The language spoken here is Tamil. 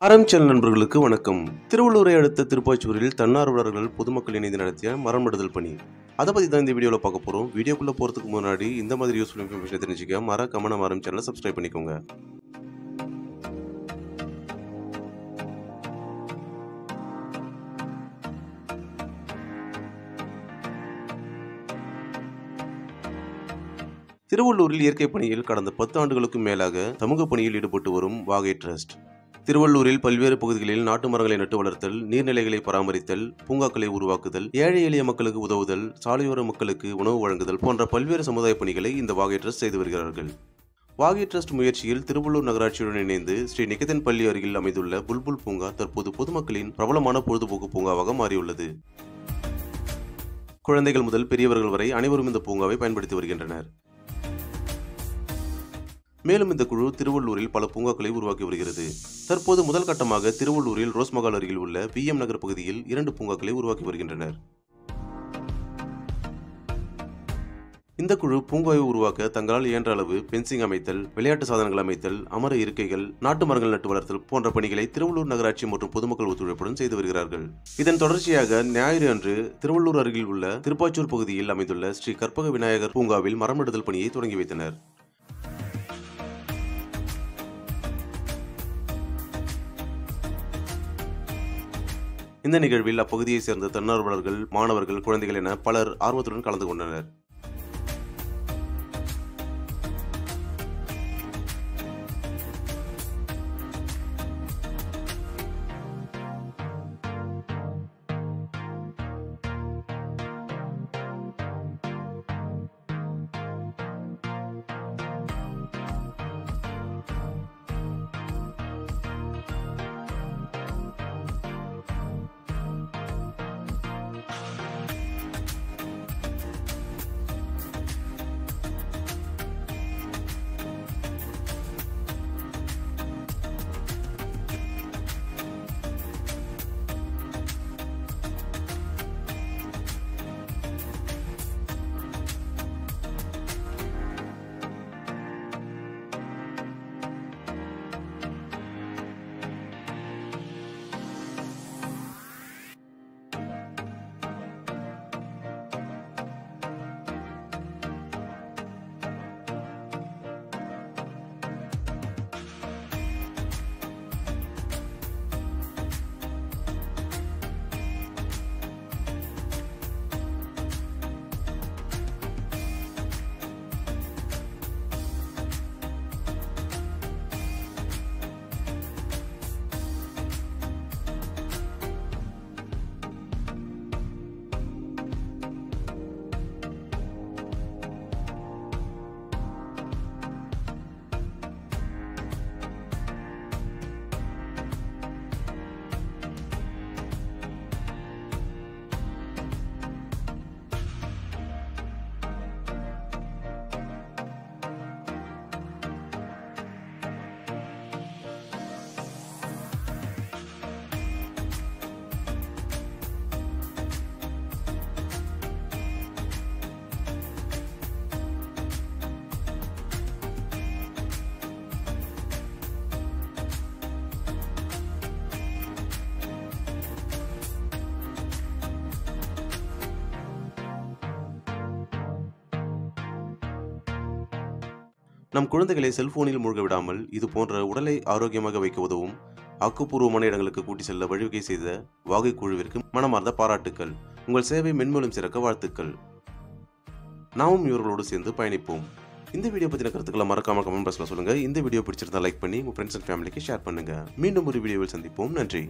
ஆரம்பிச்சல் நண்பர்களுக்கு வணக்கம். திருவள்ளூரை அடுத்த திருப்பாச்சூரில் தன்னார்வலர்கள் பொதுமக்கள் இணைந்து நடத்திய மரம் நடுதல் பணி. அதை பற்றி தான் இந்த வீடியோவில் பார்க்க போகிறோம். வீடியோக்குள்ளே போகிறதுக்கு முன்னாடி இந்த மாதிரி யூஸ்ஃபுல் இன்ஃபர்மேஷன் தெரிஞ்சுக்க மறக்காம நம்ம ஆரம் சேனலை சப்ஸ்கிரைப் பண்ணிக்கோங்க. திருவள்ளூரில் இயற்கை பணியில் கடந்த 10 ஆண்டுகளுக்கும் மேலாக சமூக பணியில் ஈடுபட்டு வரும் வாகை ட்ரஸ்ட். திருவள்ளூரில் பல்வேறு பகுதிகளில் நாட்டு மரங்களை நட்டு வளர்த்தல், நீர்நிலைகளை பராமரித்தல், பூங்காக்களை உருவாக்குதல், ஏழை எளிய மக்களுக்கு உதவுதல், சாலையோர மக்களுக்கு உணவு வழங்குதல் போன்ற பல்வேறு சமுதாய பணிகளை இந்த வாகை ட்ரஸ்ட் செய்து வருகிறார்கள். வாகை ட்ரஸ்ட் முயற்சியில் திருவள்ளூர் நகராட்சியுடன் இணைந்து ஸ்ரீ நிகேதன் பள்ளி அருகில் அமைந்துள்ள புல்புல் பூங்கா தற்போது பொதுமக்களின் பிரபலமான பொழுதுபோக்கு பூங்காவாக மாறியுள்ளது. குழந்தைகள் முதல் பெரியவர்கள் வரை அனைவரும் இந்த பூங்காவை பயன்படுத்தி வருகின்றனர். மேலும் இந்த குழு திருவள்ளூரில் பல பூங்காக்களை உருவாக்கி வருகிறது. தற்போது முதல் கட்டமாக திருவள்ளூரில் ரோஸ்மகால் அருகில் உள்ள PM நகர் பகுதியில் 2 பூங்காக்களை உருவாக்கி வருகின்றனர். இந்த குழு பூங்காவை உருவாக்க தங்களால் இயன்ற அளவு பென்சிங் அமைத்தல், விளையாட்டு சாதனங்கள் அமைத்தல், அமர இருக்கைகள், நாட்டு மரங்கள் நட்டு வளர்த்தல் போன்ற பணிகளை திருவள்ளூர் நகராட்சி மற்றும் பொதுமக்கள் ஒத்துழைப்புடன் செய்து வருகிறார்கள். இதன் தொடர்ச்சியாக ஞாயிறு அன்று திருவள்ளூர் அருகில் உள்ள திருப்பாச்சூர் பகுதியில் அமைந்துள்ள ஸ்ரீ கற்பக விநாயகர் பூங்காவில் மரம் நடுதல் பணியை தொடங்கி வைத்தனர். இந்த நிகழ்வில் அப்பகுதியை சேர்ந்த தன்னார்வலர்கள், மாணவர்கள், குழந்தைகள் என பலர் ஆர்வத்துடன் கலந்து கொண்டனர். நம் குழந்தைகளை செல்போனில் மூழ்க விடாமல் இது போன்ற உடலை ஆரோக்கியமாக வைக்க உதவும் ஆக்கப்பூர்வமான இடங்களுக்கு கூட்டி செல்ல வழிவகை செய்த வாகை குழுவிற்கு மனமார்ந்த பாராட்டுக்கள். உங்கள் சேவை மென்மேலும் சிறக்க வாழ்த்துக்கள். நாமும் இவர்களோடு சேர்ந்து பயணிப்போம். இந்த வீடியோ பற்றின கருத்துக்களை மறக்காம கமெண்ட் பாக்ஸ்ல சொல்லுங்க. இந்த வீடியோ பிடிச்சிருந்தா லைக் பண்ணி உங்க ஃப்ரெண்ட்ஸ் அண்ட் ஃபேமிலிக்கு ஷேர் பண்ணுங்க. மீண்டும் ஒரு வீடியோவில் சந்திப்போம். நன்றி.